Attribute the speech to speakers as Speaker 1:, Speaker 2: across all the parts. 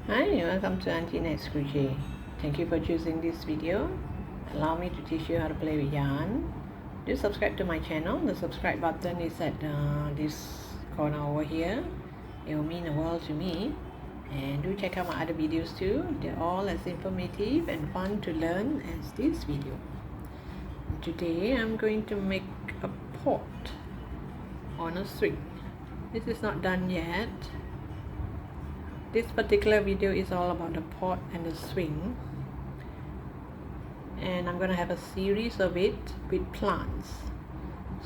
Speaker 1: Hi, welcome to Auntie Nat's Crochet. Thank you for choosing this video. Allow me to teach you how to play with yarn. Do subscribe to my channel. The subscribe button is at this corner over here. It will mean the world to me. And do check out my other videos too. They're all as informative and fun to learn as this video. Today I'm going to make a pot on a string. This is not done yet. This particular video is all about the pot and the swing, and I'm gonna have a series of it with plants.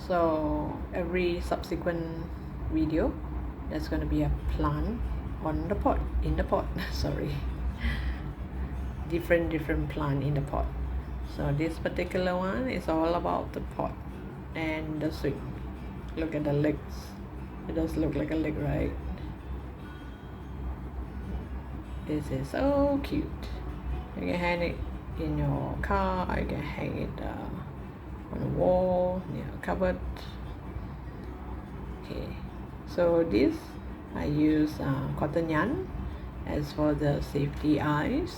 Speaker 1: So every subsequent video there's gonna be a plant on the pot, in the pot sorry, different plant in the pot. So this particular one is all about the pot and the swing. Look at the legs. It does look like a leg, right? This is so cute. You can hang it in your car, you can hang it on a wall, near a cupboard. Okay, so this I use cotton yarn. As for the safety eyes,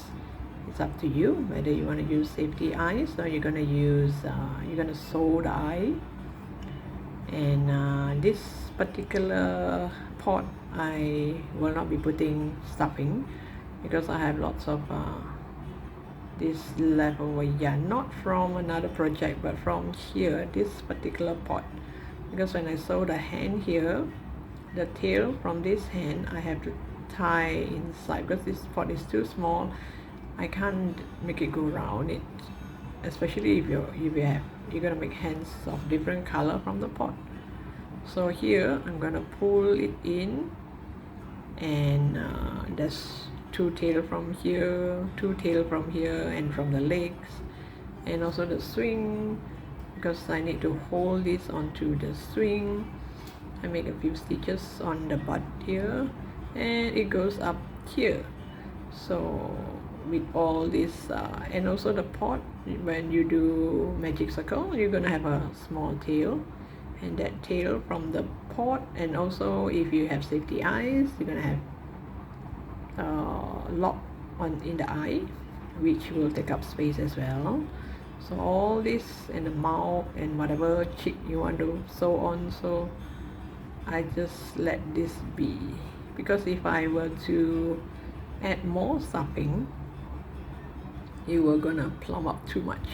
Speaker 1: it's up to you whether you want to use safety eyes or you're gonna use you're gonna sew the eye. And this particular pot I will not be putting stuffing because I have lots of this leftover yarn, not from another project but from here, this particular pot, because when I sew the hand here, the tail from this hand I have to tie inside because this pot is too small. I can't make it go around it, especially if you're gonna make hands of different color from the pot. So here I'm gonna pull it in, and there's two tail from here, and from the legs, and also the swing, because I need to hold this onto the swing. I make a few stitches on the butt here, and it goes up here. So with all this and also the pot, when you do magic circle, you're gonna have a small tail, and that tail from the pot, and also if you have safety eyes, you're gonna have lock on in the eye, which will take up space as well. So all this, and the mouth and whatever cheek you want to sew on, so I just let this be, because if I were to add more stuffing, you were gonna plump up too much,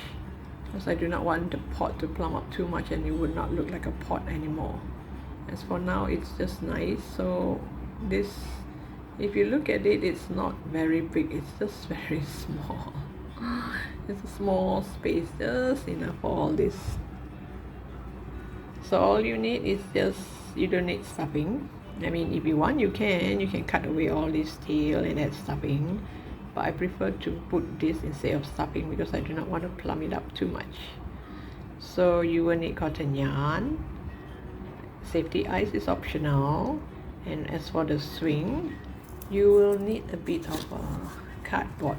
Speaker 1: because I do not want the pot to plump up too much and it would not look like a pot anymore. As for now, it's just nice. So this, if you look at it, it's not very big, it's just very small. It's a small space, just enough for all this. So all you need is just, you don't need stuffing. I mean, if you want, you can cut away all this tail and add stuffing, but I prefer to put this instead of stuffing because I do not want to plump it up too much. So you will need cotton yarn. Safety eyes is optional, and as for the swing, you will need a bit of cardboard.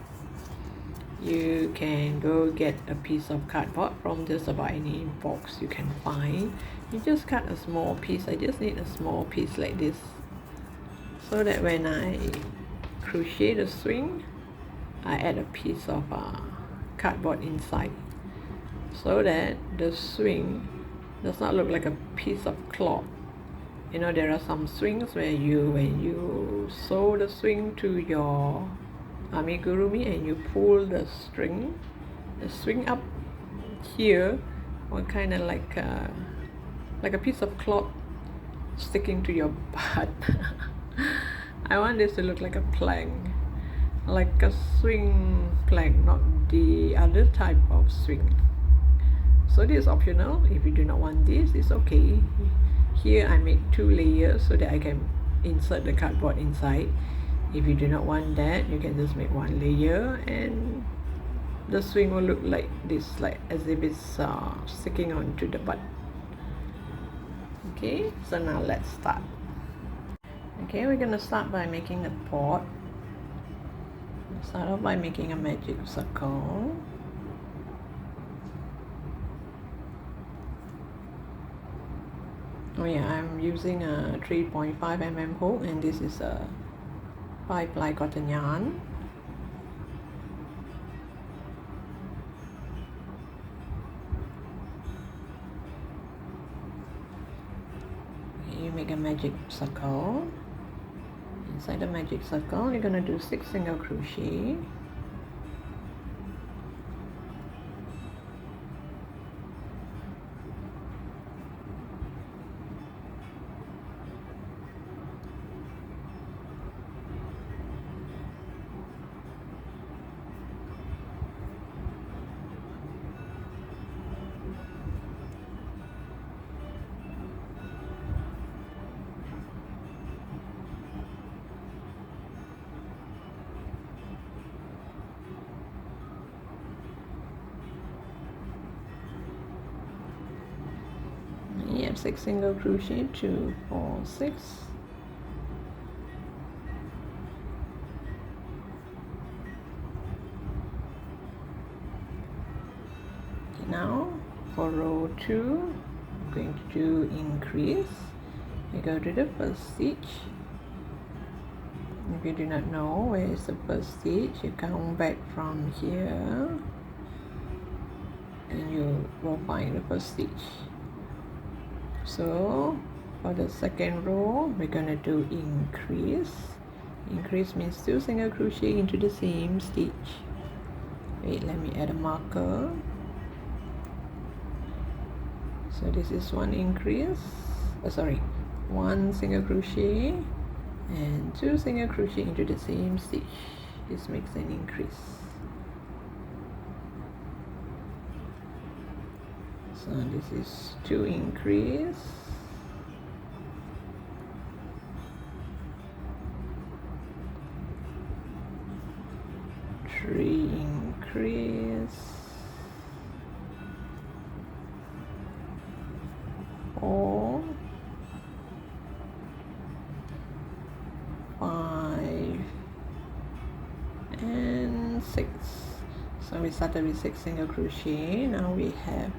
Speaker 1: You can go get a piece of cardboard from just about any box you can find. You just cut a small piece. I just need a small piece like this, so that when I crochet the swing, I add a piece of cardboard inside, so that the swing does not look like a piece of cloth. You know, there are some swings where when you sew the swing to your amigurumi and you pull the swing up here, or kind of like a piece of cloth sticking to your butt. I want this to look like a plank, like a swing plank, not the other type of swing. So this is optional. If you do not want this, it's okay. Here I make 2 layers so that I can insert the cardboard inside. If you do not want that, you can just make 1 layer, and the swing will look like this, like as if it's sticking onto the butt. Okay, so now let's start. Okay, we're gonna start by making the pot. Start off by making a magic circle. Oh yeah, I'm using a 3.5 mm hook, and this is a 5-ply cotton yarn. You make a magic circle. Inside the magic circle, you're gonna do 6 single crochet. You have 6 single crochet, 2, 4, 6. Now for row 2, I'm going to do increase. You go to the first stitch. If you do not know where is the first stitch, you count back from here and you will find the first stitch. So for the second row, we're gonna do increase. Increase means 2 single crochet into the same stitch. Wait, let me add a marker. So this is one increase, one single crochet and 2 single crochet into the same stitch. This makes an increase. So this is 2 increase, three increase, 4, 5 and 6. So we started with 6 single crochet. Now we have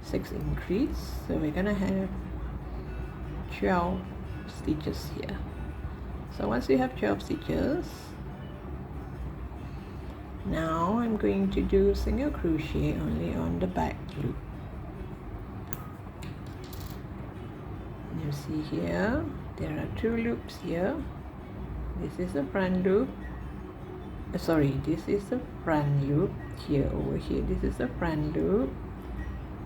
Speaker 1: 6 increase, so we're gonna have 12 stitches here. So once you have 12 stitches, now I'm going to do single crochet only on the back loop. You see here there are 2 loops here. This is the front loop, this is the front loop. Here, over here, this is the front loop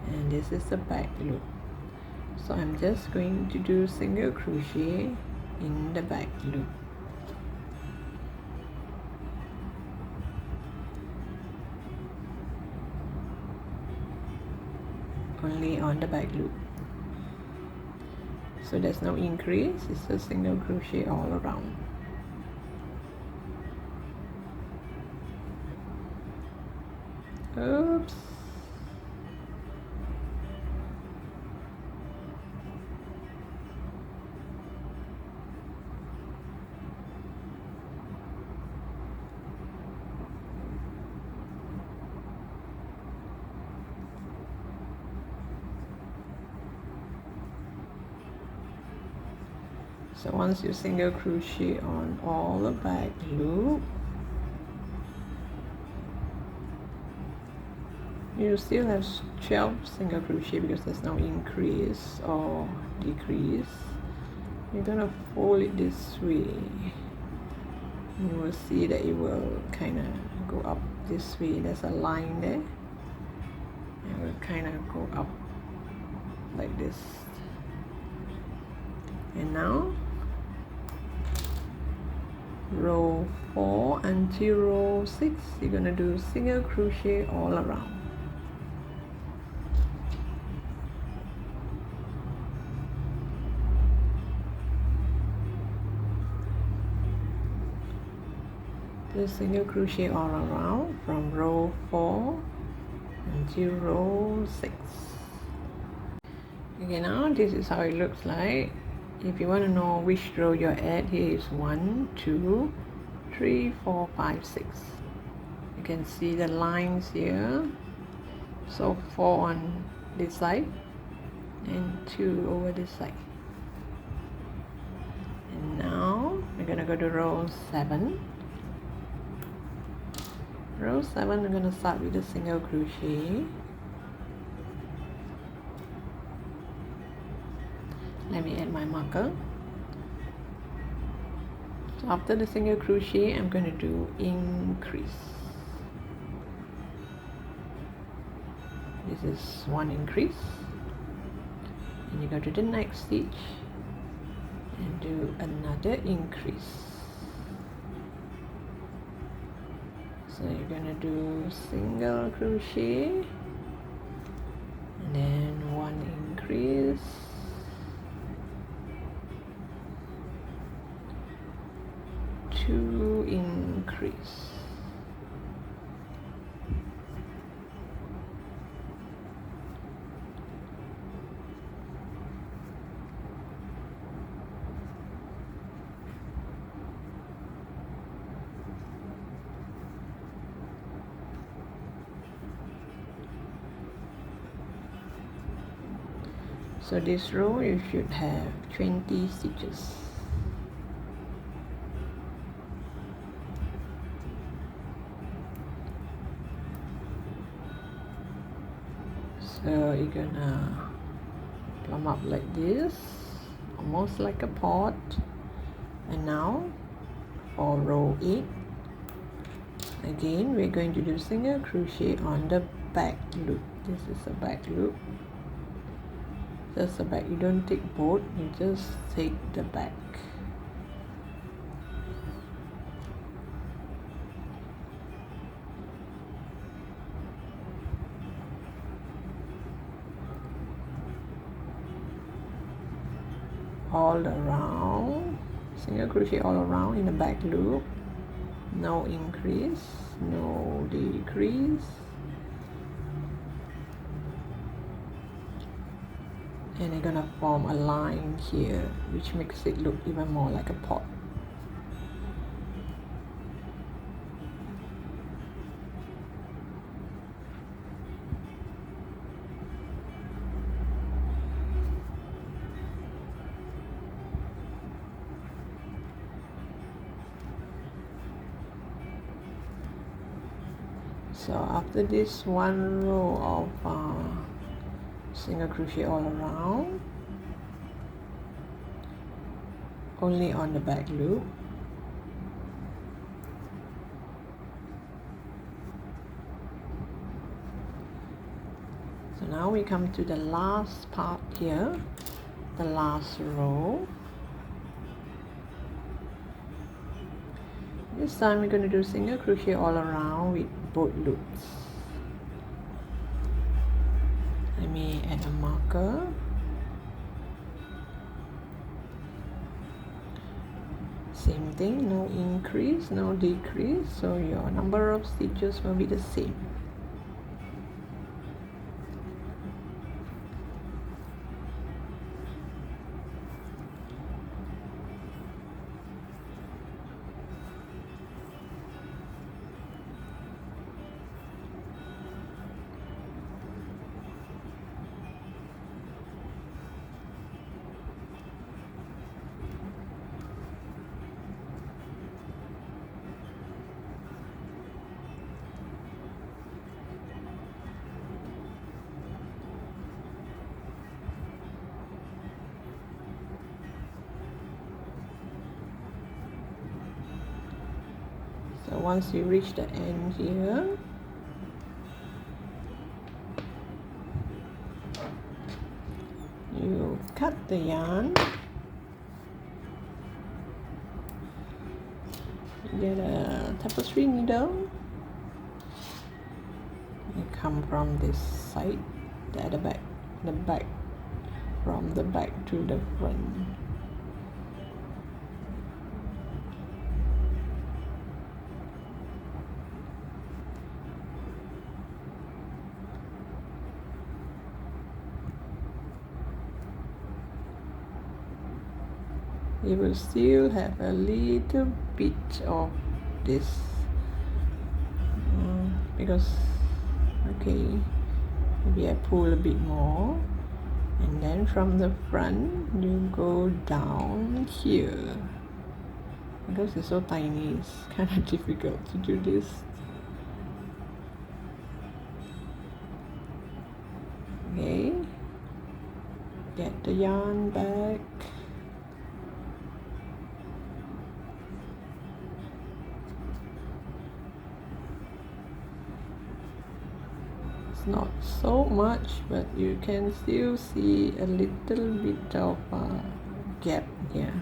Speaker 1: and this is the back loop. So I'm just going to do single crochet in the back loop. Only on the back loop. So there's no increase, it's a single crochet all around. Oops. So once you single crochet on all the back loop, you still have 12 single crochet because there's no increase or decrease. You're gonna fold it this way. You will see that it will kind of go up this way. There's a line there. It will kind of go up like this. And now row 4 until row 6, you're gonna do single crochet all around. Do single crochet all around from row 4 until row 6. Okay, now this is how it looks like. If you want to know which row you're at, here is 1, 2, 3, 4, 5, 6. You can see the lines here. So 4 on this side and 2 over this side. And now we're gonna go to row 7. Row 7, I'm gonna start with a single crochet. Let me add my marker. So after the single crochet, I'm going to do increase. This is one increase, and you go to the next stitch and do another increase. So you're going to do single crochet and then one increase, two increase. So this row you should have 20 stitches. So you're gonna plumb up like this, almost like a pot. And now for row 8, again we're going to do single crochet on the back loop. This is a back loop. Just the back, you don't take both, you just take the back. All around, single crochet all around in the back loop. No increase, no decrease. And you're gonna form a line here, which makes it look even more like a pot. So after this one row of single crochet all around, only on the back loop, so now we come to the last part here, the last row. This time we're going to do single crochet all around with both loops. Let me add a marker. Same thing, no increase, no decrease, so your number of stitches will be the same. So once you reach the end here, you cut the yarn, get a tapestry needle, you come from this side, the back, from the back to the front. You will still have a little bit of this because okay, maybe I pull a bit more, and then from the front you go down here because it's so tiny, it's kind of difficult to do this. Okay, get the yarn back. It's not so much, but you can still see a little bit of gap here,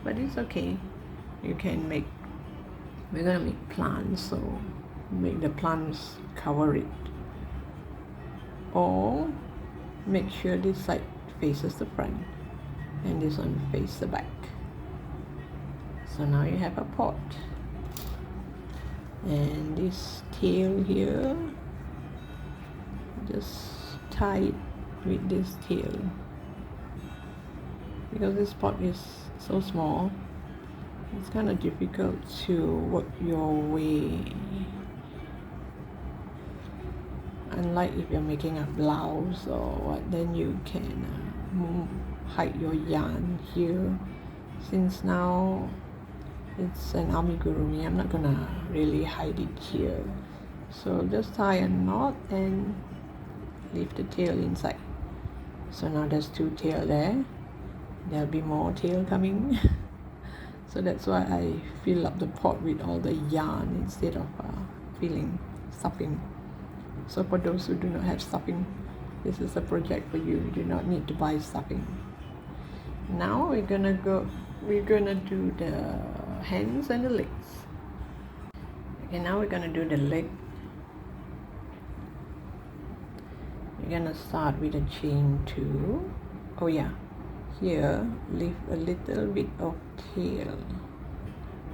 Speaker 1: but it's okay. You can make, we're gonna make plants, so make the plants cover it, or make sure this side faces the front and this one faces the back. So now you have a pot, and this tail here, just tie it with this tail, because this pot is so small, it's kind of difficult to work your way. Unlike if you're making a blouse or what, then you can hide your yarn here. Since now it's an amigurumi, I'm not gonna really hide it here. So just tie a knot and leave the tail inside. So now there's 2 tails there. There'll be more tail coming. So that's why I fill up the pot with all the yarn instead of stuffing. So for those who do not have stuffing, this is a project for you. You do not need to buy stuffing. Now we're gonna do the hands and the legs. Okay, now we're gonna do the leg. We're gonna start with a chain 2. Oh yeah, here leave a little bit of tail,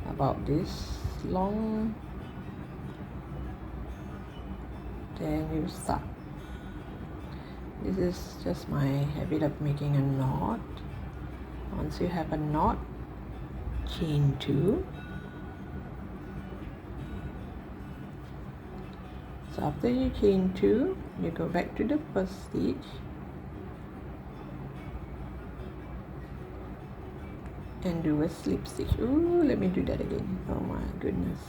Speaker 1: about this long. Then you start. This is just my habit of making a knot. Once you have a knot, chain 2. So after you chain 2, you go back to the first stitch and do a slip stitch. Ooh, let me do that again. Oh my goodness.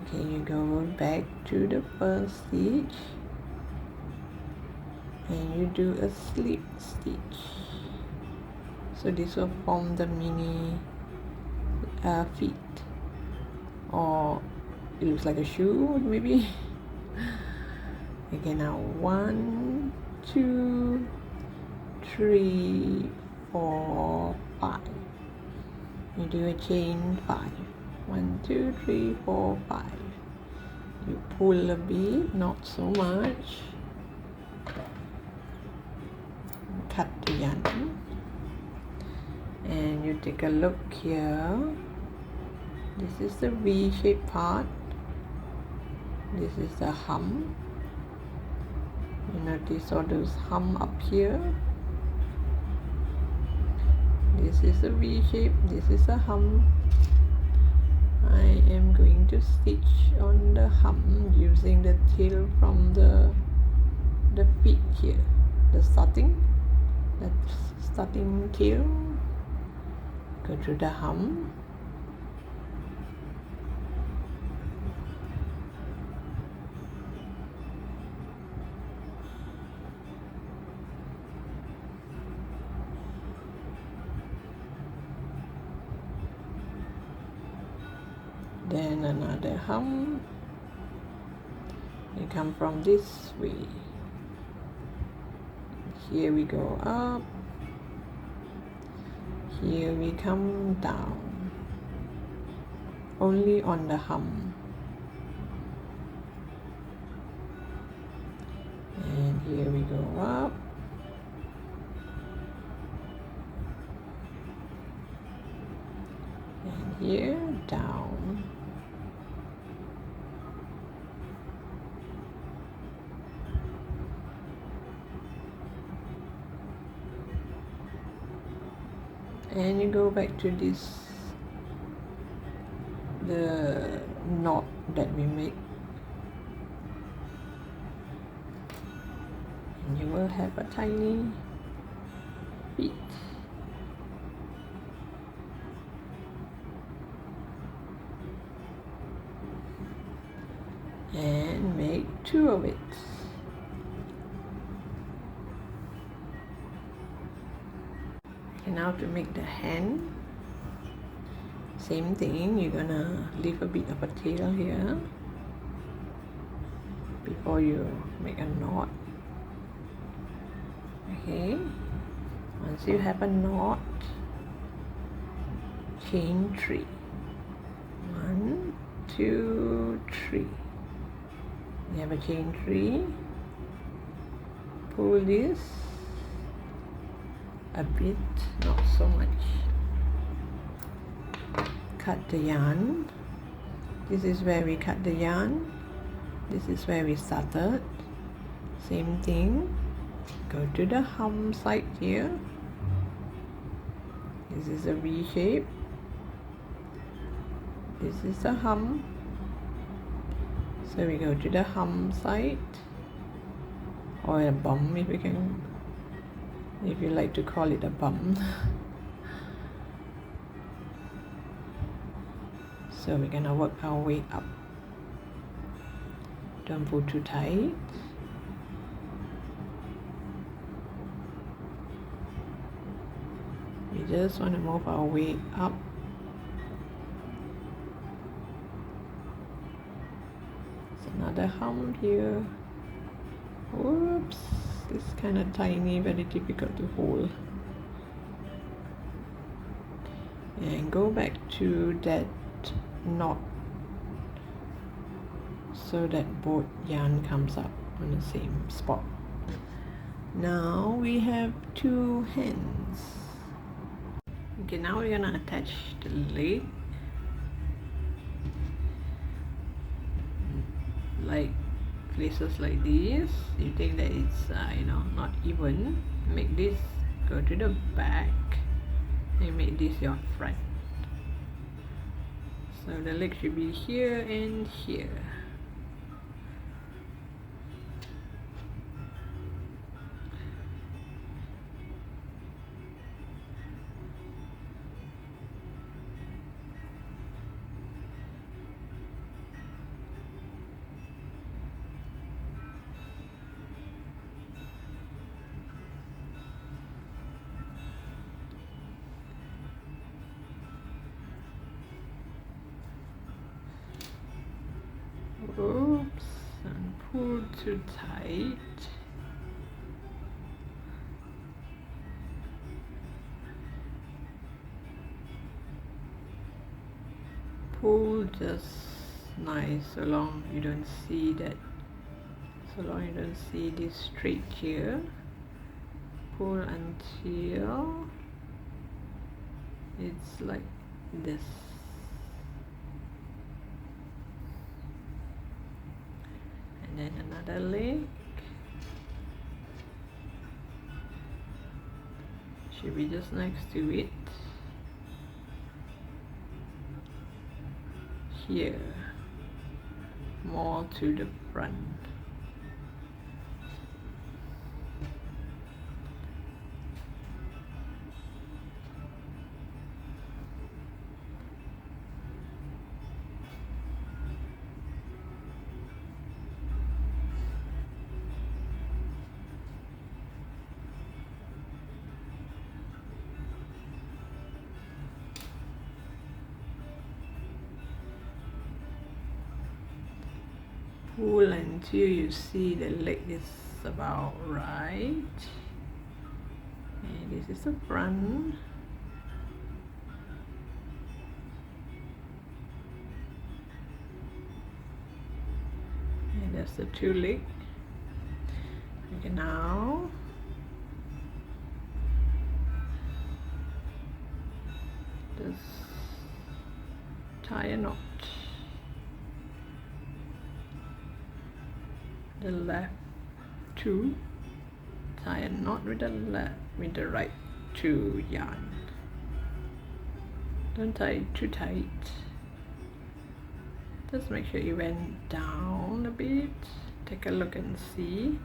Speaker 1: Okay, you go back to the first stitch and you do a slip stitch. So this will form the mini feet, or it looks like a shoe maybe. Okay, now 1, 2, 3, 4, 5. You do a chain 5. 1, 2, 3, 4, 5. You pull a bit, not so much. Cut the yarn, and you take a look here. This is the V-shaped part. This is the hem. You notice all those hem up here. This is the V shape. This is a hem. I am going to stitch on the hem using the tail from the feet here. The starting tail. Go through the hem. Then another hem. You come from this way. Here we go up. Here we come down. Only on the hem. And here we go up. And here down. And you go back to this, the knot that we make, and you will have a tiny feet. And make 2 of it. Okay, now to make the hand, same thing, you're gonna leave a bit of a tail here before you make a knot. Okay, once you have a knot, chain 3. 1, 2, 3. You have a chain 3. Pull this a bit, not so much. Cut the yarn. This is where we cut the yarn. This is where we started. Same thing. Go to the hem side here. This is a V shape. This is the hem. So we go to the hem side, or a bum if you can, if you like to call it a bum. So we're gonna work our way up. Don't pull too tight. We just want to move our way up. Another hump here. Whoops, it's kind of tiny, very difficult to hold. And go back to that knot so that both yarn comes up on the same spot. Now we have 2 hands. Okay, now we're gonna attach the leg. Like places like this, you think that it's not even, make this go to the back and make this your front. So the leg should be here and here. Oops, and pull too tight. Pull just nice, so long you don't see that, so long you don't see this straight here. Pull until it's like this. And then another leg should be just next to it here, more to the front. Pull until you see the leg is about right. And this is the front. And that's the 2 legs. Okay, now just tie a knot. The left 2, tie a knot with the right 2 yarn. Don't tie it too tight. Just make sure you went down a bit. Take a look and see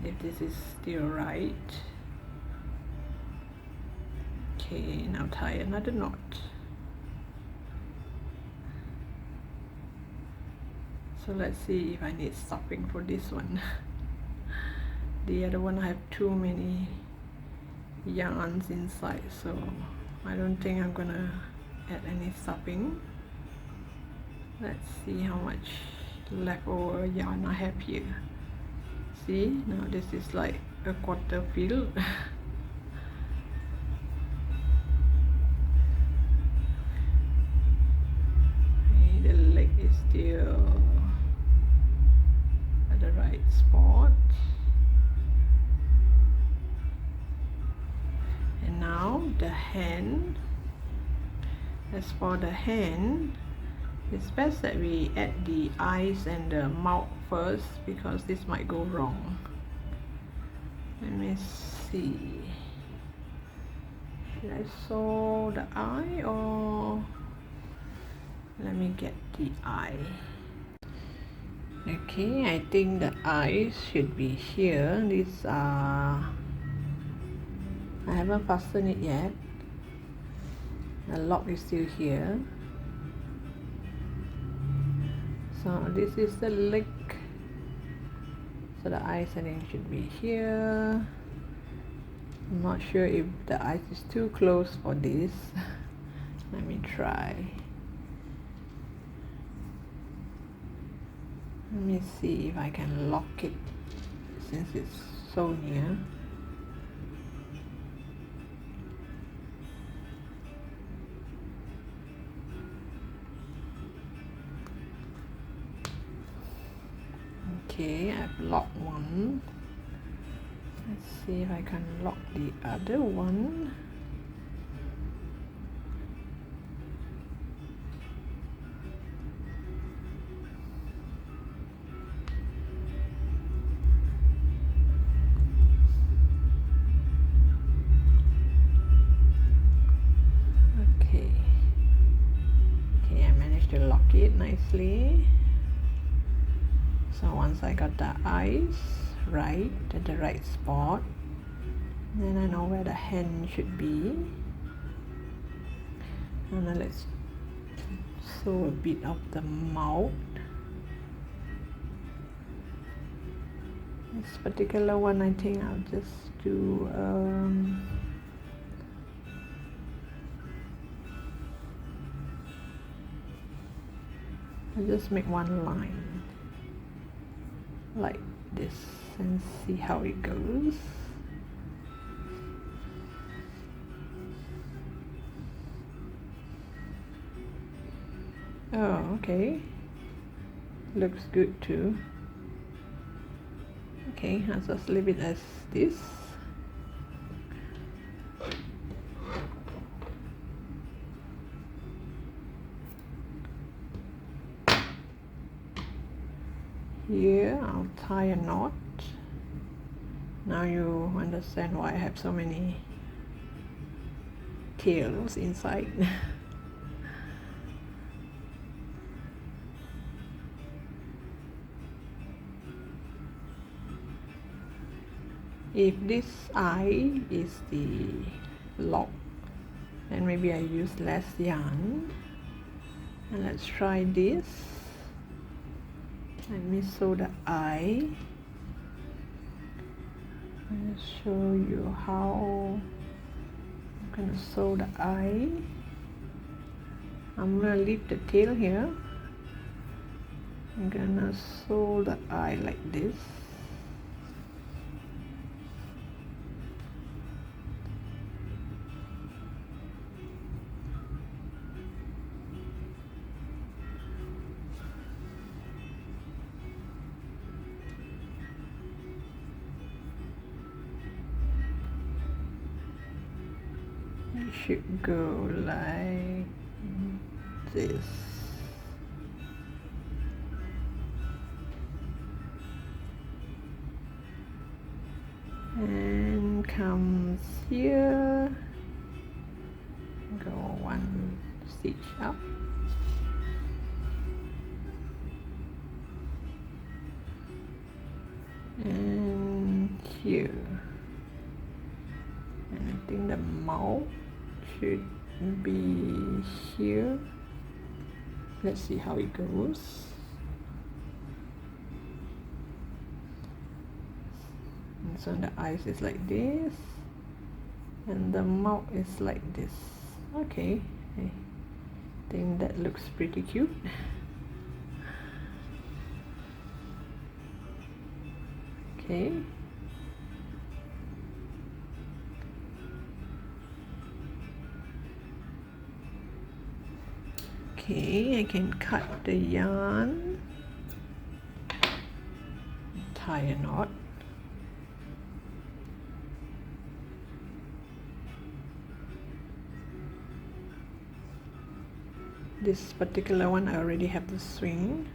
Speaker 1: if this is still right. Okay, now tie another knot. So let's see if I need stopping for this one. The other one I have too many yarns inside, so I don't think I'm gonna add any stopping. Let's see how much leftover yarn I have here. See, now this is like a quarter fill. The leg is still at the right spot. And now the hand. As for the hand, it's best that we add the eyes and the mouth first, because this might go wrong. Let me see. Should I sew the eye, or let me get the eye? Okay, I think the eyes should be here. These are, I haven't fastened it yet. The lock is still here. So this is the leg. So the eyes, I think, should be here. I'm not sure if the eyes is too close for this. Let me try. Let me see if I can lock it since it's so near. Okay, I've locked one. Let's see if I can lock the other one. Okay, I managed to lock it nicely. So once I got the eyes right at the right spot, then I know where the hand should be. And then let's sew a bit of the mouth. This particular one, I think I'll just do I'll just make one line like this and see how it goes. Oh, okay, looks good too. Okay, I'll just leave it as this. Here I'll tie a knot. Now you understand why I have so many tails inside. If this eye is the lock, then maybe I use less yarn. And let's try this. Let me sew the eye. I'll show you how I'm gonna sew the eye. I'm gonna leave the tail here. I'm gonna sew the eye like this. It should go like this. And comes here, go one stitch up, and here, and I think the mouth should be here. Let's see how it goes. And so the eyes is like this, and the mouth is like this. Okay, I think that looks pretty cute. Okay. Okay, I can cut the yarn, tie a knot. This particular one I already have the swing.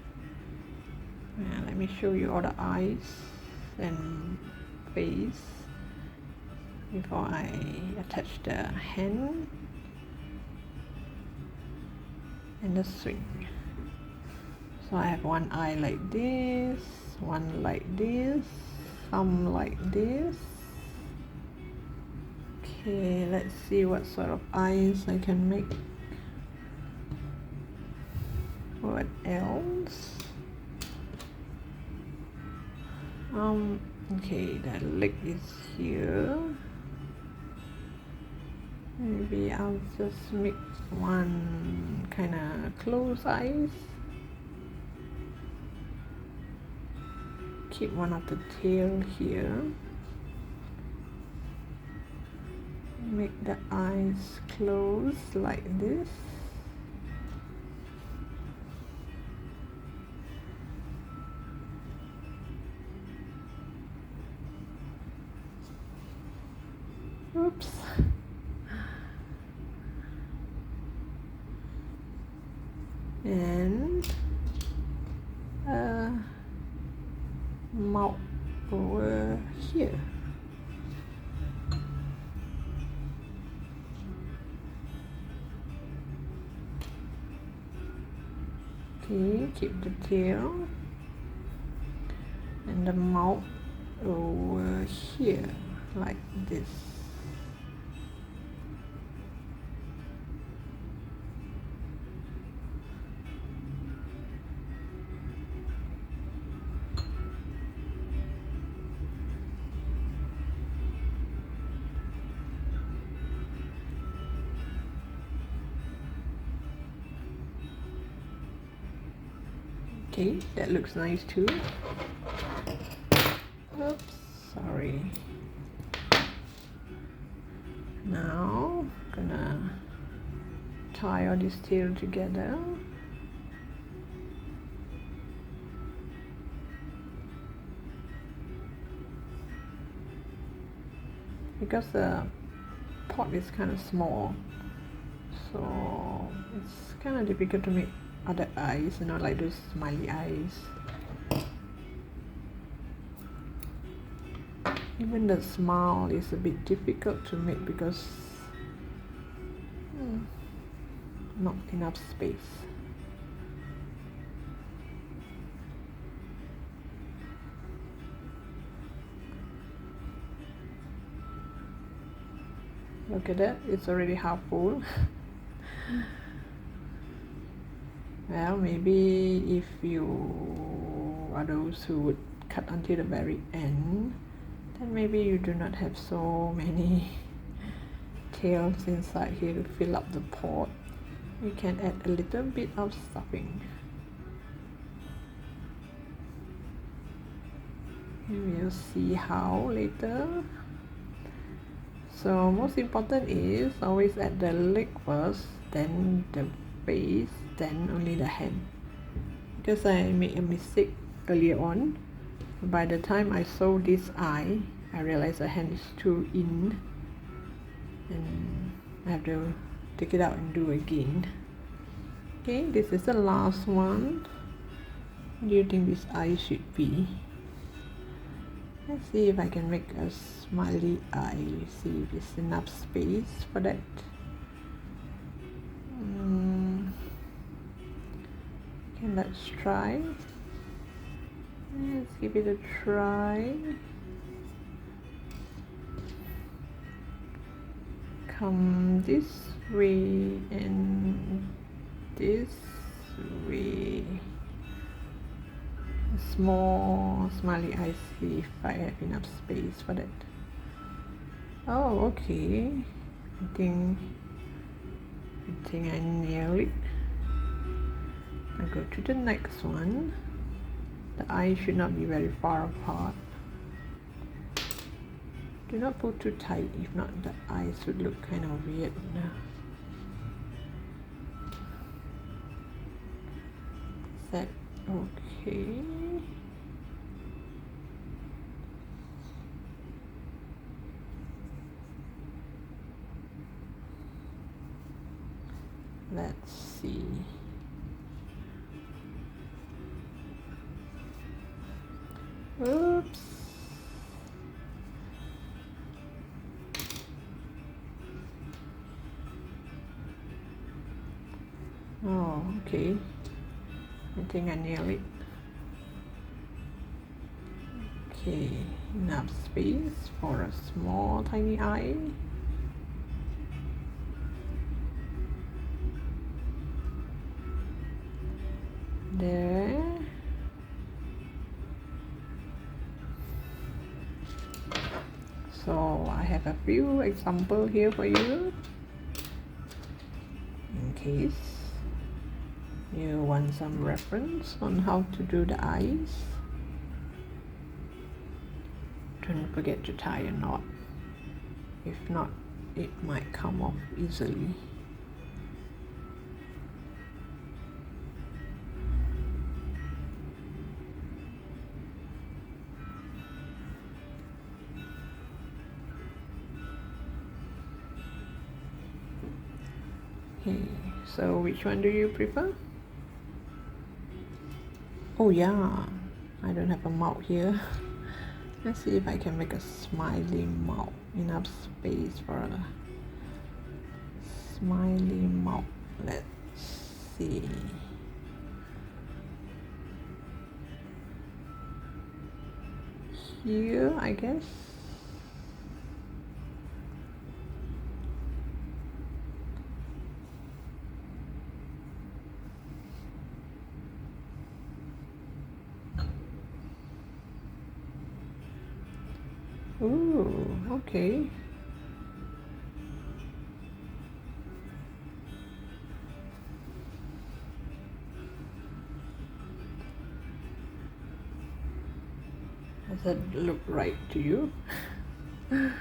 Speaker 1: Let me show you all the eyes and face before I attach the hand and the swing. So I have one eye like this, one like this, some like this. Okay, let's see what sort of eyes I can make. What else? Okay, the leg is here. Maybe I'll just make one kind of closed eyes. Keep one of the tail here. Make the eyes close like this. Oops. And mouth over here. Okay, keep the tail and the mouth over here like this. Okay, that looks nice too. Oops, sorry. Now, gonna tie all this tail together. Because the pot is kind of small, so it's kind of difficult to make other eyes, you know, like those smiley eyes. Even the smile is a bit difficult to make because not enough space. Look at that, it's already half full. Well, maybe if you are those who would cut until the very end, then maybe you do not have so many tails inside here to fill up the pot. You can add a little bit of stuffing. And we'll see how later. So most important is always add the leg first, then the face, then only the hand. Because I made a mistake earlier on. By the time I sew this eye, I realized the hand is too in, and I have to take it out and do again. Okay, this is the last one. What do you think this eye should be? Let's see if I can make a smiley eye. See if there's enough space for that. Okay, let's try. Let's give it a try. come this way and this way. A small smiley eye, see if I have enough space for that. Oh, okay. I think I nailed it. I go to the next one. The eyes should not be very far apart. Do not pull too tight, if not the eyes would look kind of weird now. Is that okay? Let's see. Oops. Oh, okay. I think I nailed it. Okay, enough space for a small tiny eye. There. So I have a few examples here for you in case you want some reference on how to do the eyes. Don't forget to tie a knot. If not, it might come off easily. Okay, so which one do you prefer? Oh yeah, I don't have a mouth here. Let's see if I can make a smiley mouth. Enough space for a smiley mouth. Let's see. Here, I guess. Ooh, okay. Does that look right to you? It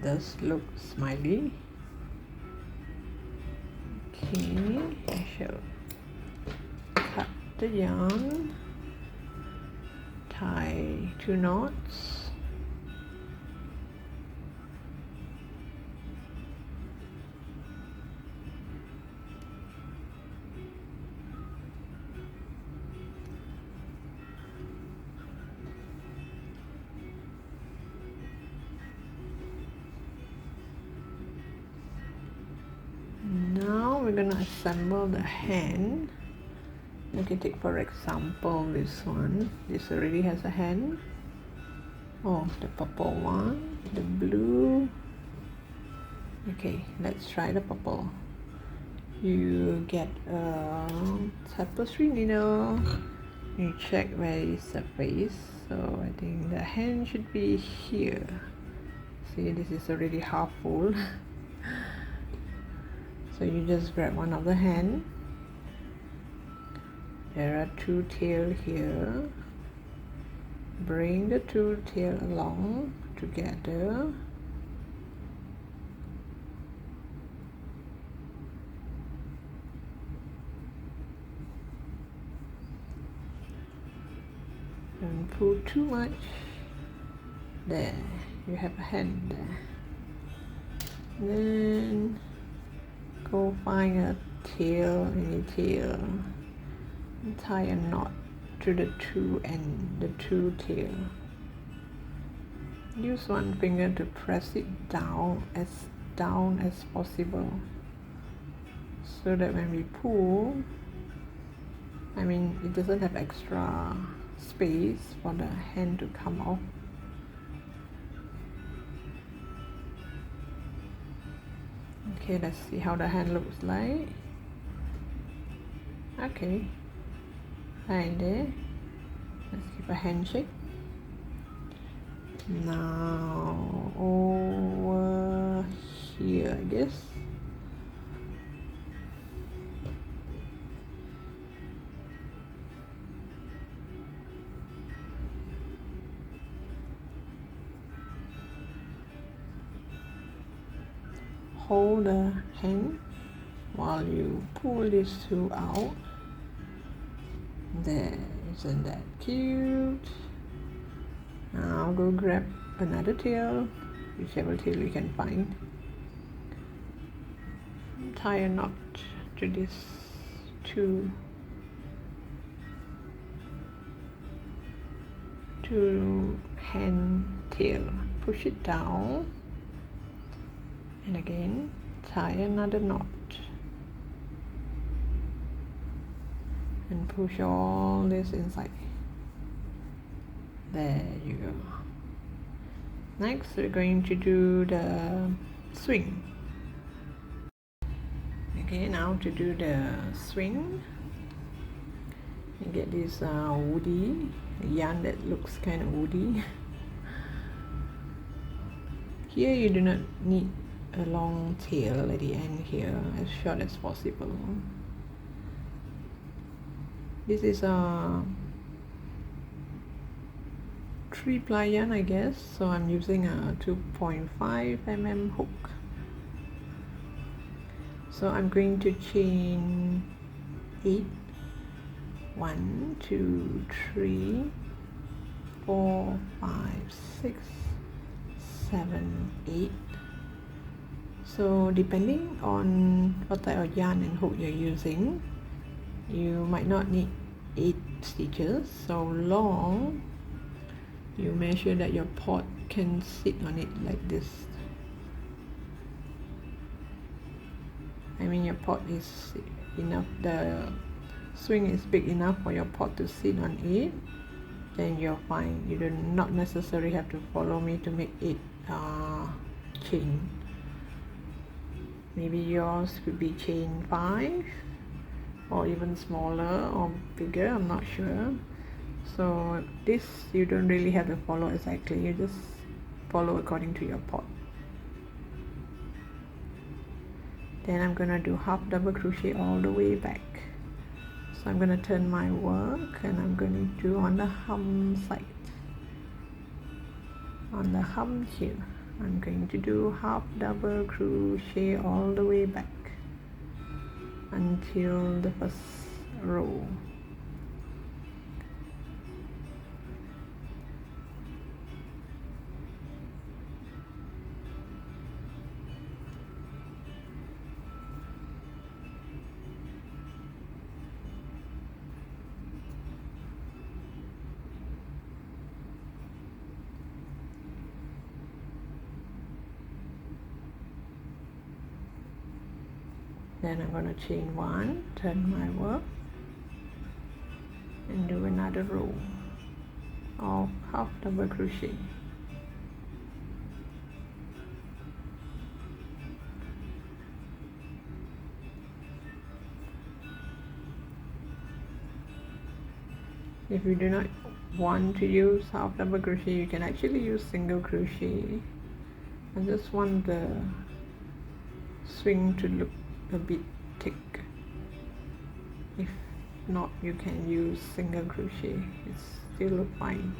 Speaker 1: does look smiley. Okay, I shall cut the yarn, tie 2 knots. Now we're gonna assemble the hand. You can take for example this one. This already has a hand. Oh, the purple one, the blue. Okay, let's try the purple. You get a tapestry needle. You check where is the face. So I think the hand should be here. See, this is already half full. So you just grab one of the hand. There are 2 tails here. Bring the 2 tails along together. Don't pull too much. There, you have a hand there. Then go find a tail, any tail, and tie a knot to the 2 ends, the 2 tail. Use one finger to press it down as possible, so that when we pull, I mean, it doesn't have extra space for the hand to come off. Okay, let's see how the hand looks like. Okay, hi there. Let's give a handshake. Now over here, I guess. Hold the hand while you pull these two out. There, isn't that cute? Now go grab another tail, whichever tail you can find. Tie a knot to these two hand tail. Push it down, and again tie another knot and push all this inside. There you go. Next we're going to do the swing. Okay, now to do the swing, you get this woody yarn that looks kind of woody. Here you do not need a long tail at the end here, as short as possible. This is a 3-ply yarn, I guess, so I'm using a 2.5 mm hook. So I'm going to chain 8. 1, 2, 3, 4, 5, 6, 7, 8. So depending on what type of yarn and hook you're using, you might not need 8 stitches. So long you make sure that your pot can sit on it like this. I mean, your pot is enough, the swing is big enough for your pot to sit on it, then you're fine. You do not necessarily have to follow me to make it chain. Maybe yours could be chain 5 or even smaller or bigger, I'm not sure. So this you don't really have to follow exactly, you just follow according to your pot. Then I'm gonna do half double crochet all the way back. So I'm gonna turn my work and I'm going to do on the hem side. On the hem here, I'm going to do half double crochet all the way back until the first row. Then I'm going to chain 1, turn my work, and do another row of half double crochet. If you do not want to use half double crochet, you can actually use single crochet. I just want the swing to look a bit thick. If not, you can use single crochet, it's still fine.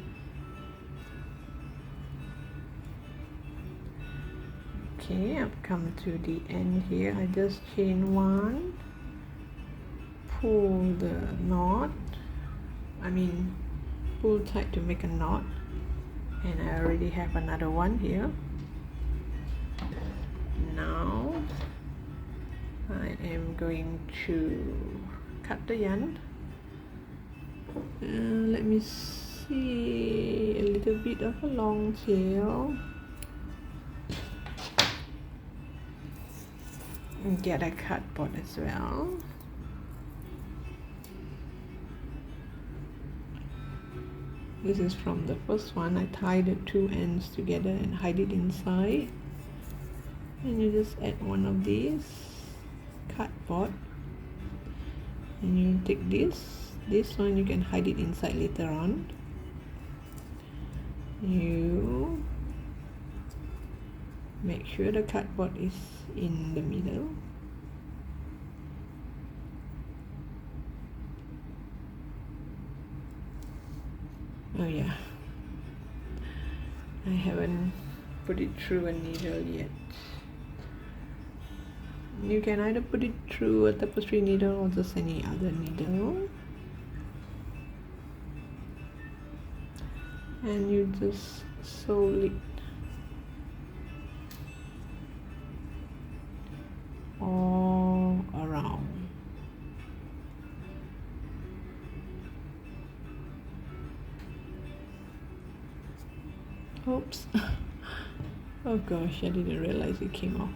Speaker 1: Okay, I've come to the end here. I just chain 1, pull the knot, pull tight to make a knot, and I already have another one here. Now I am going to cut the yarn. Let me see, a little bit of a long tail, and get a cardboard as well. This is from the first one. I tie the two ends together and hide it inside, and you just add one of these cardboard, and you take this one, you can hide it inside later on. You make sure the cardboard is in the middle. Oh yeah, I haven't put it through a needle yet. You can either put it through a tapestry needle or just any other needle, and you just sew it all around. Oops. Oh gosh, I didn't realize it came off.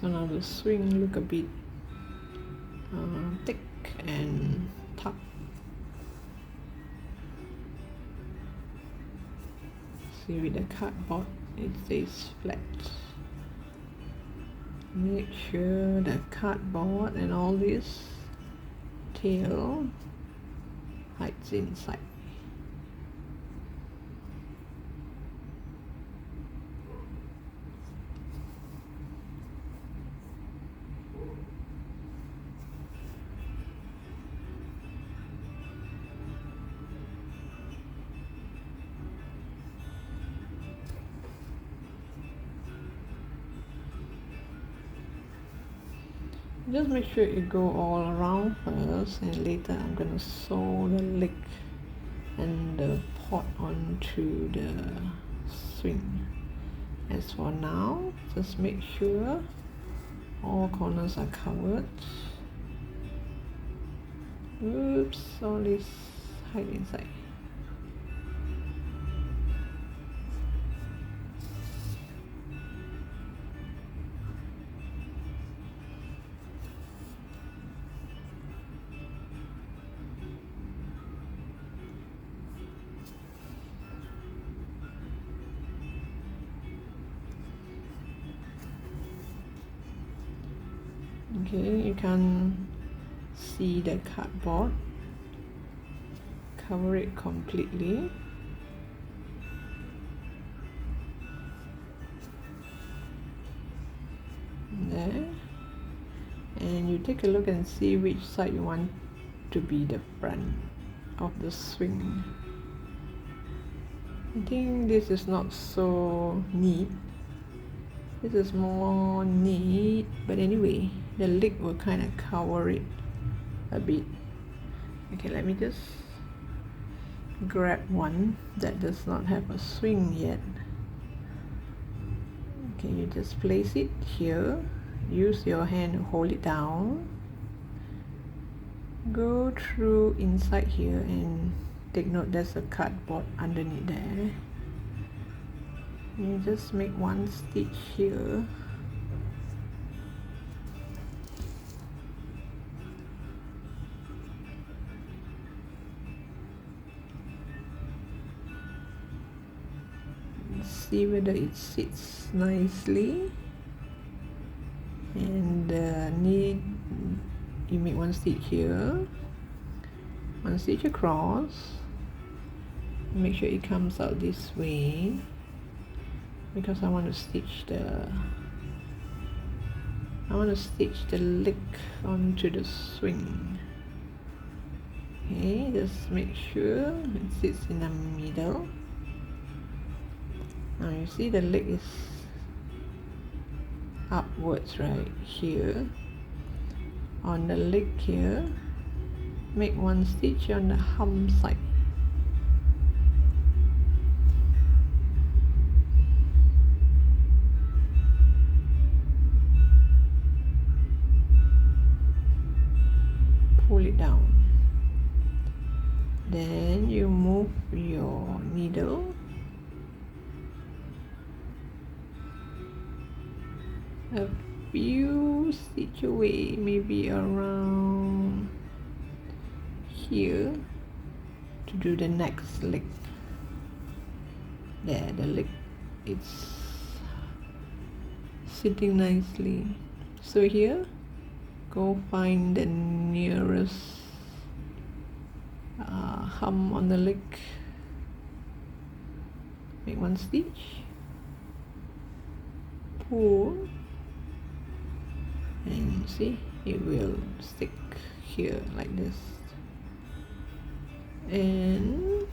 Speaker 1: So now the swing look a bit thick and tough. See, with the cardboard it stays flat. Make sure the cardboard and all this tail hides inside. Just make sure you go all around first, and later I'm gonna sew the leg and the pot onto the swing. As for now, just make sure all corners are covered. Oops, all this hide inside. Okay, you can see the cardboard. Cover it completely. There. And you take a look and see which side you want to be the front of the swing. I think this is not so neat. This is more neat, but anyway, the leg will kind of cover it a bit. Okay, let me just grab one that does not have a swing yet. Okay, you just place it here. Use your hand to hold it down. Go through inside here and take note there's a cardboard underneath there. You just make one stitch here. See whether it sits nicely, and you make one stitch here, one stitch across. Make sure it comes out this way, because I want to stitch the leg onto the swing. Okay, just make sure it sits in the middle. Now you see the leg is upwards right here on the leg here, make one stitch on the hem side. Pull it down. Then you move your needle a few stitch away, maybe around here, to do the next leg. There, the leg it's sitting nicely. So here, go find the nearest hem on the leg, make one stitch, pull, and see, it will stick here like this. And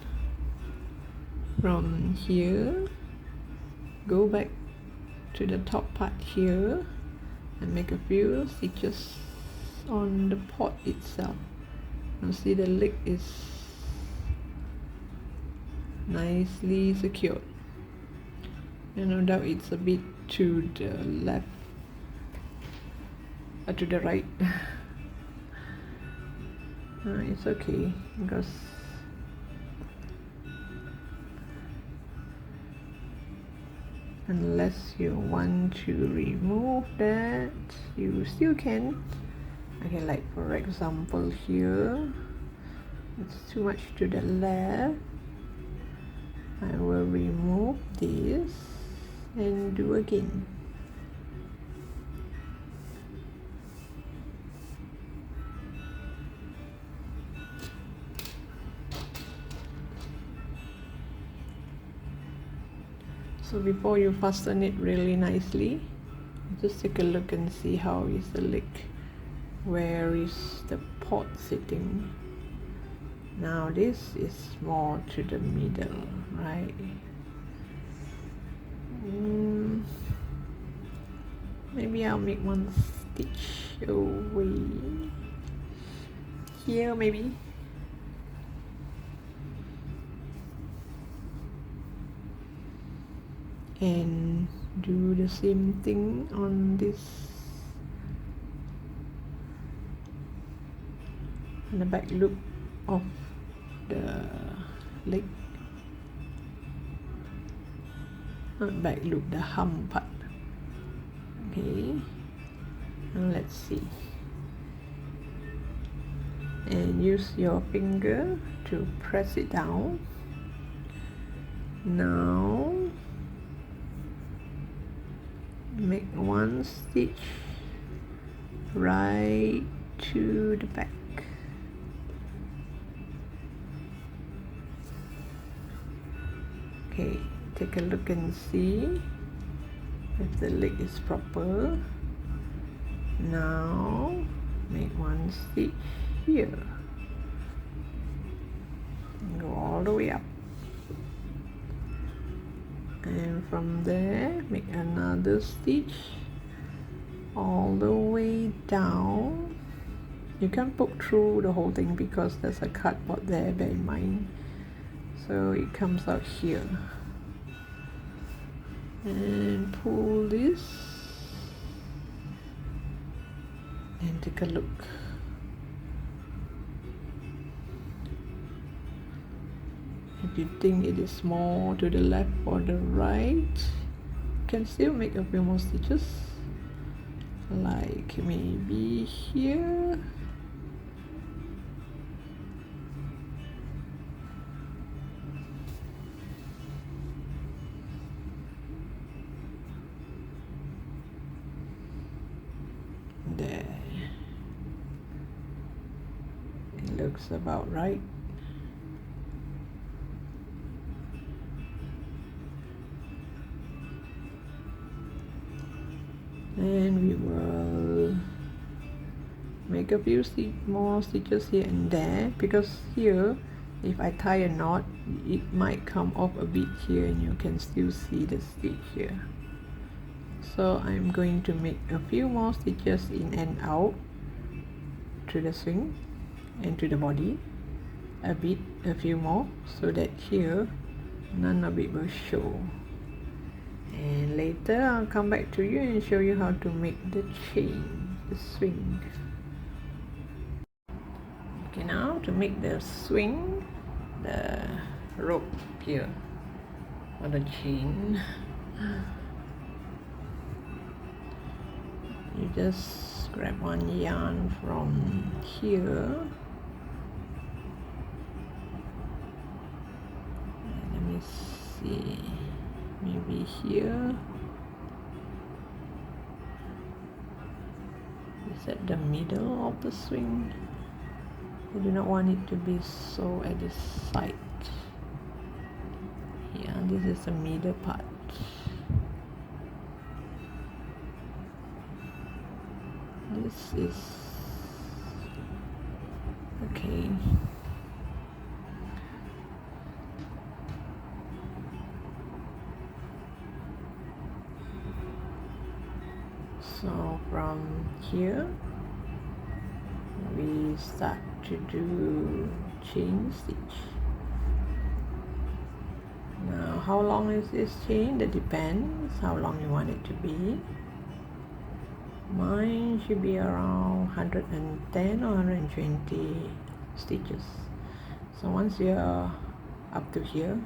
Speaker 1: from here, go back to the top part here and make a few stitches on the pot itself. Now see, the leg is nicely secured, and no doubt it's a bit to the left or to the right. It's okay, because unless you want to remove that, you still can. Okay, like for example here, it's too much to the left. I will remove this and do again. So before you fasten it really nicely, just take a look and see how is the leg, where is the pot sitting. Now this is more to the middle, right? Maybe I'll make one stitch away here, maybe. And do the same thing on this, on the back loop of the leg, not back loop, the hem part. Okay, now let's see, and use your finger to press it down. Now make one stitch right to the back. Okay, take a look and see if the leg is proper. Now make one stitch here and go all the way up, and from there make another stitch all the way down. You can't poke through the whole thing because there's a cardboard there, bear in mind. So it comes out here, and pull this and take a look. If you think it is more to the left or the right, you can still make a few more stitches, like maybe here. There, it looks about right. And we will make a few more stitches here and there, because here if I tie a knot, it might come off a bit here and you can still see the stitch here. So I'm going to make a few more stitches in and out to the swing and to the body, a few more, so that here none of it will show. And later I'll come back to you and show you how to make the chain, the swing. Okay, now to make the swing, the rope here, or the chain, you just grab one yarn from here. Let me see, maybe here. Is at the middle of the swing. I do not want it to be so at the side. Yeah, this is the middle part. This is okay. So from here we start to do chain stitch. Now how long is this chain? That depends how long you want it to be. Mine should be around 110 or 120 stitches. So once you're up to here,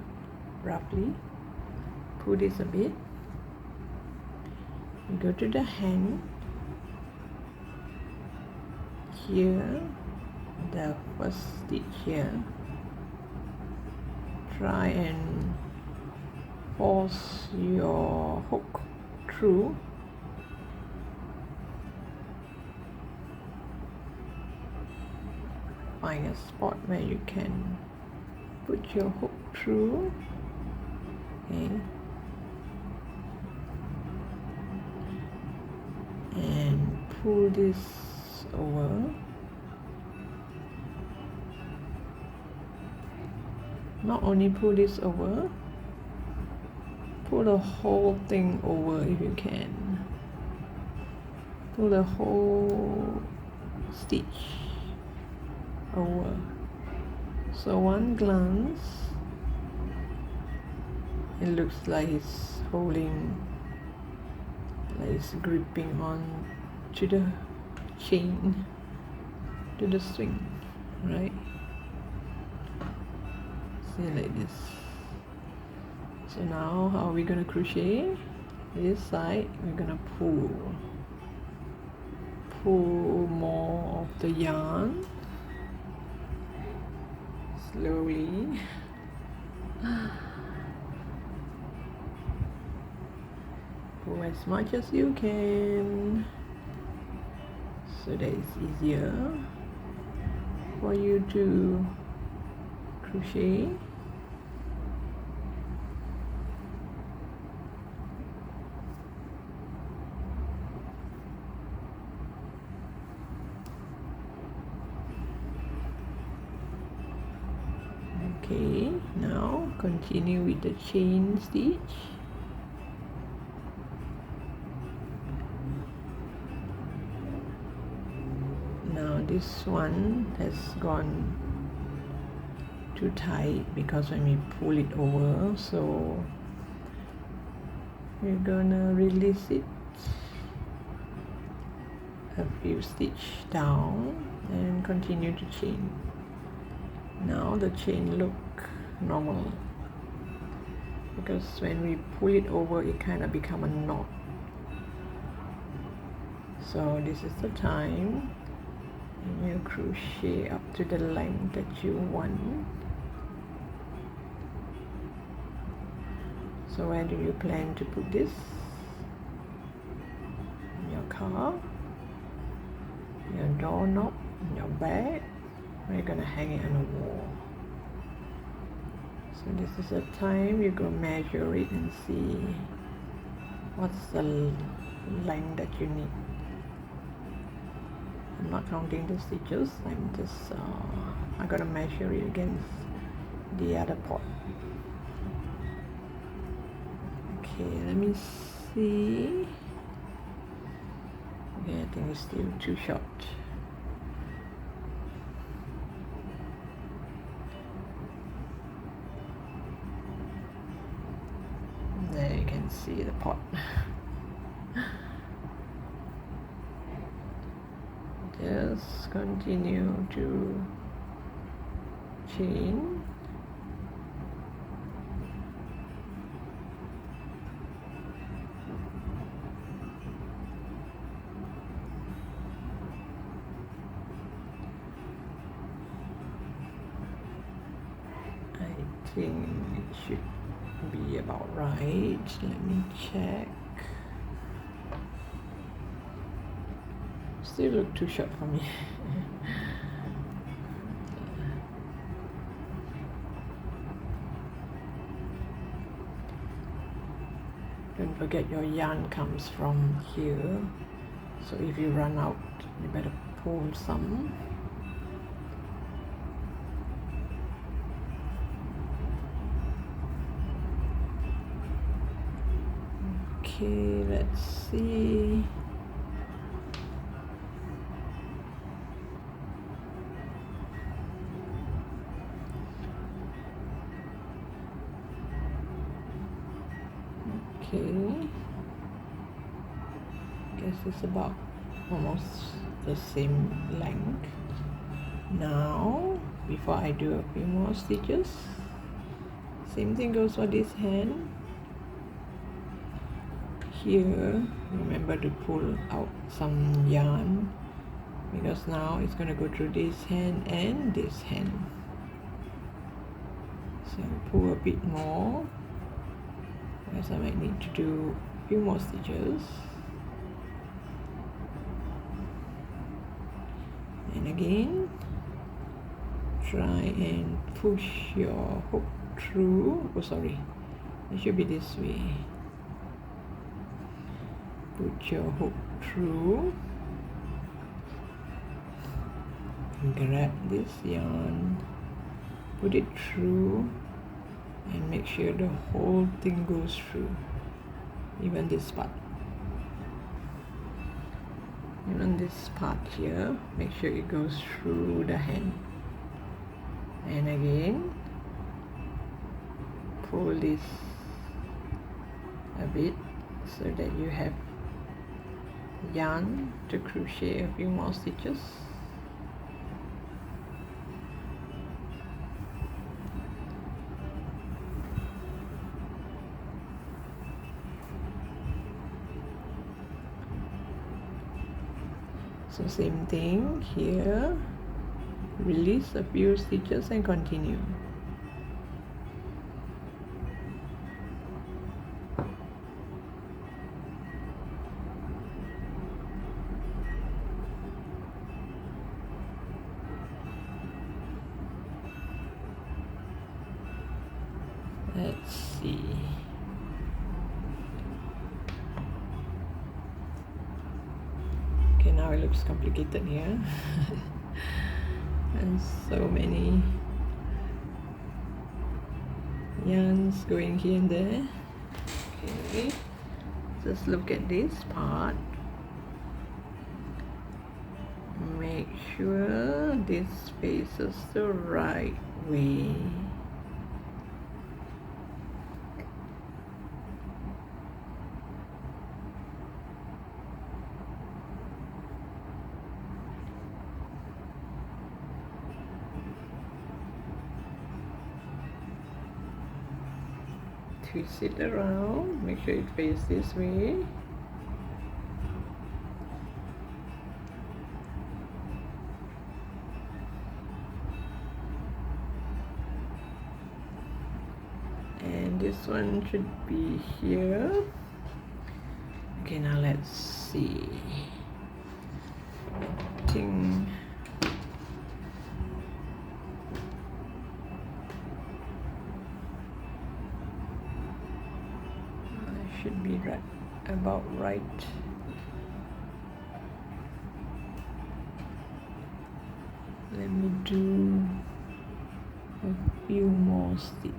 Speaker 1: roughly, pull this a bit. You go to the hand. Here, the first stitch here, try and force your hook through. Find a spot where you can put your hook through. Okay. And pull this over. Not only pull this over, pull the whole thing over if you can. Pull the whole stitch over. So one glance, it looks like it's holding, like it's gripping on to the chain, to the string, right? See, like this. So now how are we gonna crochet? This side we're gonna pull more of the yarn slowly. Pull as much as you can so that it's easier for you to crochet. Okay, now continue with the chain stitch. Now this one has gone too tight because when we pull it over, so we're gonna release it a few stitches down and continue to chain. Now the chain look normal because when we pull it over it kind of become a knot. So this is the time and you crochet up to the length that you want. So where do you plan to put this? In your car, your doorknob, in your bag. We're gonna hang it on the wall. So this is the time you go measure it and see what's the length that you need. I'm not counting the stitches, I'm just I gotta measure it against the other part. Okay, let me see. Okay, I think it's still too short. There you can see the pot. Just continue to chain. I think it should be about right. Let me check. Still look too short for me. Don't forget your yarn comes from here, so if you run out, you better pull some. Okay, let's see. Okay, guess it's about almost the same length. Now, before I do a few more stitches, same thing goes for this hand. Here, remember to pull out some yarn, because now it's going to go through this hand and this hand. So pull a bit more, because I might need to do a few more stitches. And again, try and push your hook through. Oh, sorry, it should be this way. Put your hook through and grab this yarn, put it through, and make sure the whole thing goes through, even this part. Even this part here, make sure it goes through the hand. And again, pull this a bit so that you have yarn to crochet a few more stitches. So same thing here, release a few stitches and continue. Let's see. Okay, now it looks complicated here. And so many yarns going here and there. Okay, just look at this part. Make sure this faces the right way. Twist it around, make sure it faces this way. And this one should be here. Okay, now let's see. I think should be right, about right. Let me do a few more stitches.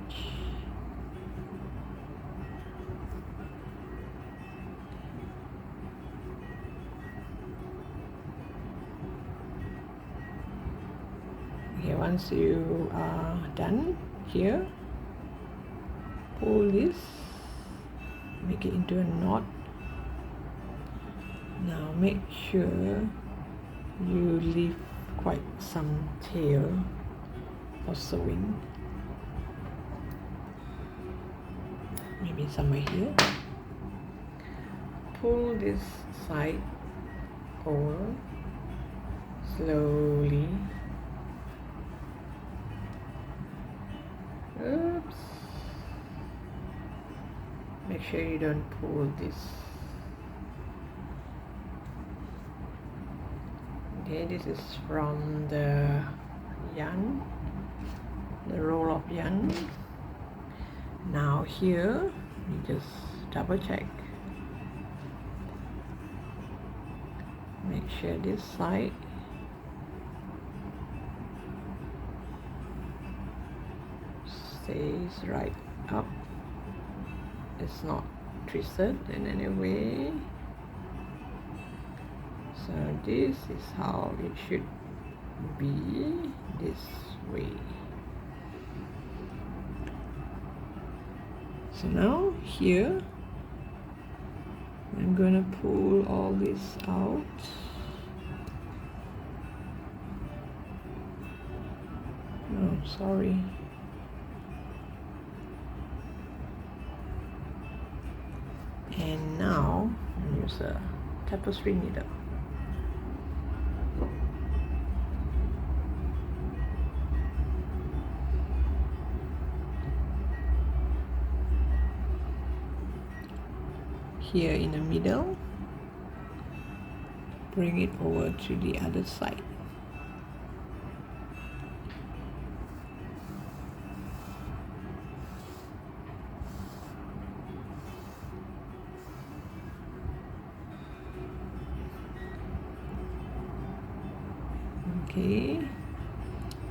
Speaker 1: once you are done here, pull this, make it into a knot. Now make sure you leave quite some tail for sewing, maybe somewhere here. Pull this side over slowly. Oops. Make sure you don't pull this. Okay, this is from the yarn, the roll of yarn. Now here, you just double check. Make sure this side stays right up. It's not twisted in any way. So this is how it should be, this way. So now here I'm gonna pull all this out. Oh, sorry. And now I'll use a tapestry needle. Here in the middle, bring it over to the other side. Okay,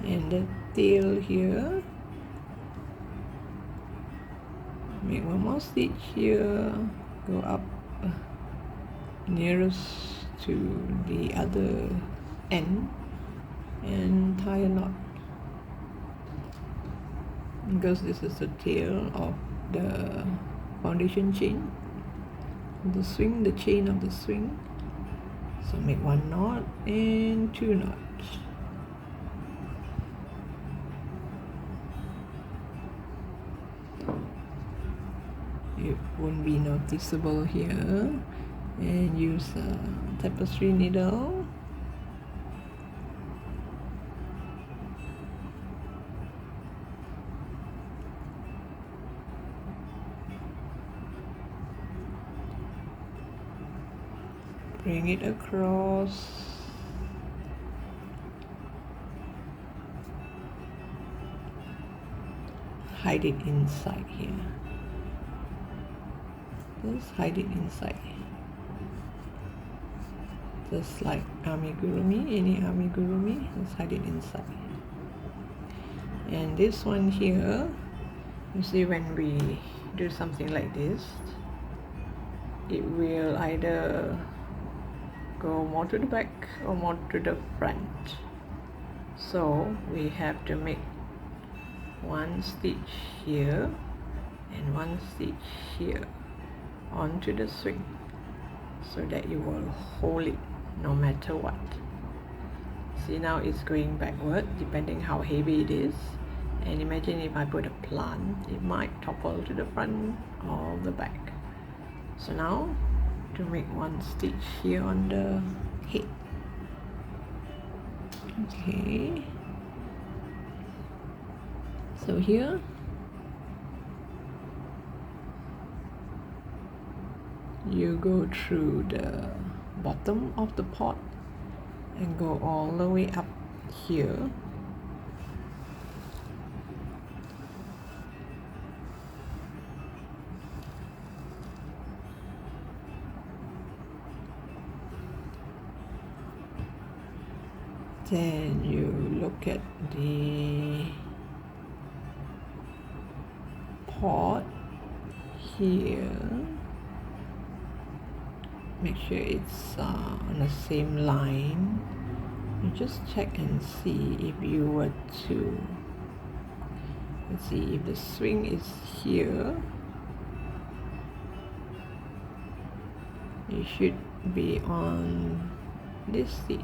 Speaker 1: and the tail here, make one more stitch here, go up nearest to the other end and tie a knot, because this is the tail of the foundation chain, the swing, the chain of the swing. So make one knot and two knots. It won't be noticeable here, and use a tapestry needle. Bring it across. Hide it inside here. Just hide it inside. Just like amigurumi, any amigurumi, just hide it inside. And this one here, you see when we do something like this, it will either go more to the back or more to the front. So we have to make one stitch here and one stitch here onto the swing, so that you will hold it no matter what. See, now it's going backward depending how heavy it is, and imagine if I put a plant, it might topple to the front or the back. So now to make one stitch here on the head. Okay, so here you go through the bottom of the pot and go all the way up here. Then you look at the pot here. Make sure it's on the same line You just check and see if you were to, let's see, if the swing is here, you should be on this stitch.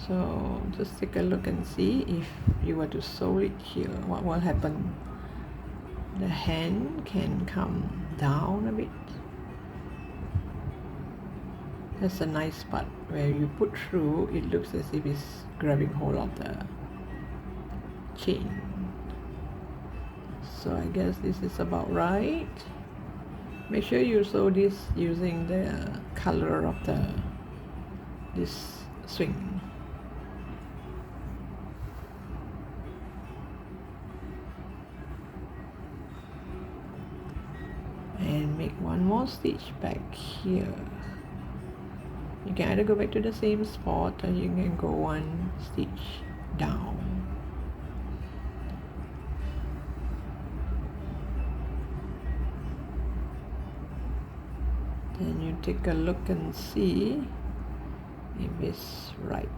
Speaker 1: So just take a look and see if you were to sew it here, what will happen. The hand can come down a bit. That's a nice part where you put through, it looks as if it's grabbing hold of the chain. So I guess this is about right. Make sure you sew this using the color of this swing. And make one more stitch back here. You can either go back to the same spot or you can go one stitch down. Then you take a look and see if it's right.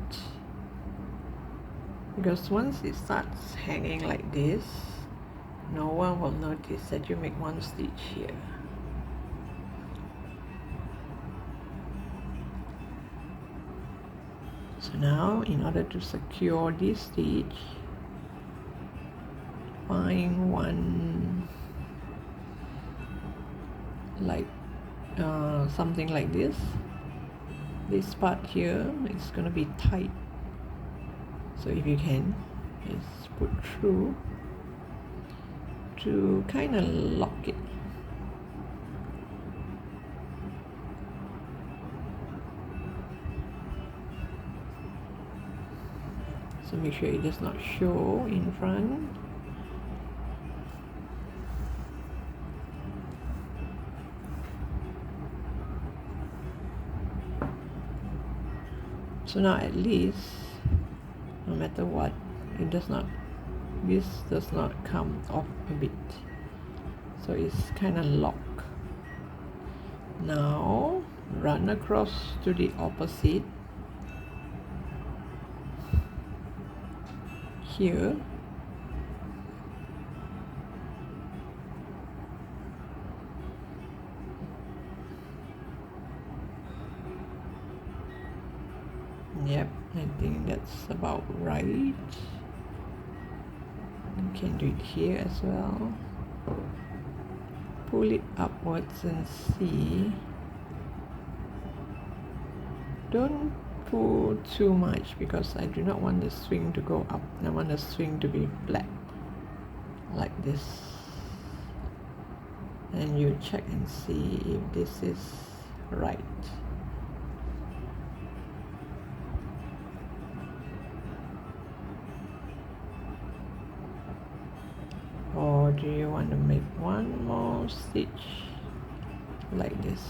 Speaker 1: Because once it starts hanging like this, no one will notice that you make one stitch here. So now, in order to secure this stitch, find one like something like this. This part here is going to be tight. So if you can, just put through to kind of lock it. So make sure it does not show in front. So now at least, no matter what, this does not come off a bit. So it's kind of locked. Now run across to the opposite here. Yep, I think that's about right. You can do it here as well. Pull it upwards and see. Don't pull too much because I do not want the swing to go up. I want the swing to be flat like this. And you check and see if this is right. Or do you want to make one more stitch like this?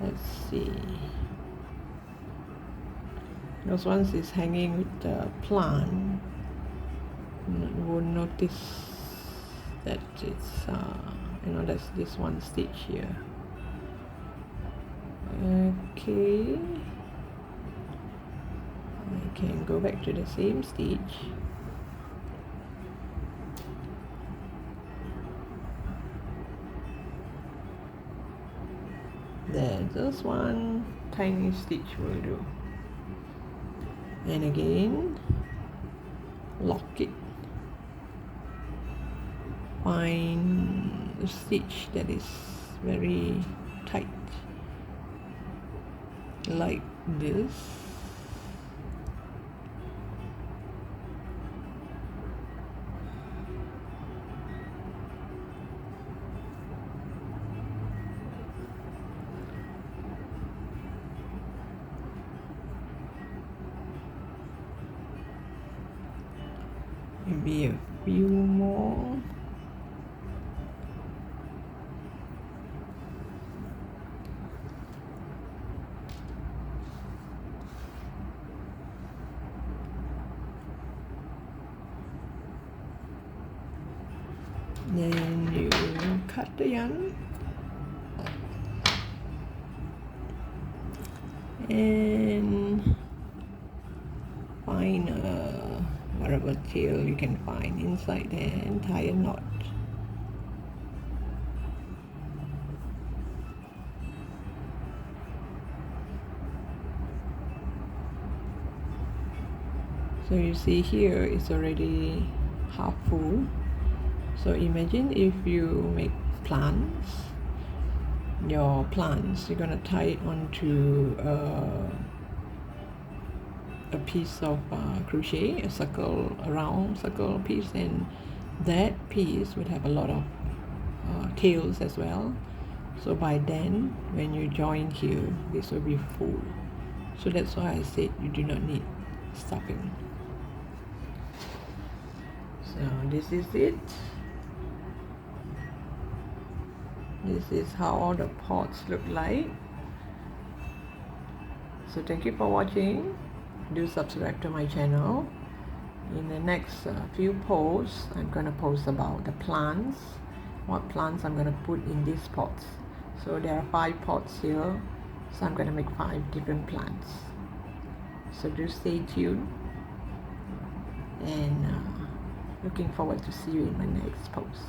Speaker 1: Let's see. Because once it's hanging with the plant, you won't notice that it's that's this one stitch here. Okay, I can go back to the same stitch. There, just one tiny stitch will do. And again, lock it. Find the stitch that is very tight, like this. Maybe a few more. Then you cut the yarn and find whatever tail you can find inside there and tie a knot. So you see here it's already half full. So imagine if you make plants, your plants, you're gonna tie it onto a piece of crochet, a circle, a round circle piece, and that piece would have a lot of tails as well. So by then, when you join here, this will be full. So that's why I said you do not need stuffing. So this is it. This is how all the pots look like. So thank you for watching. Do subscribe to my channel. In the next few posts, I'm going to post about the plants, what plants I'm going to put in these pots. So there are 5 pots here, so I'm going to make 5 different plants. So do stay tuned, and looking forward to see you in my next post.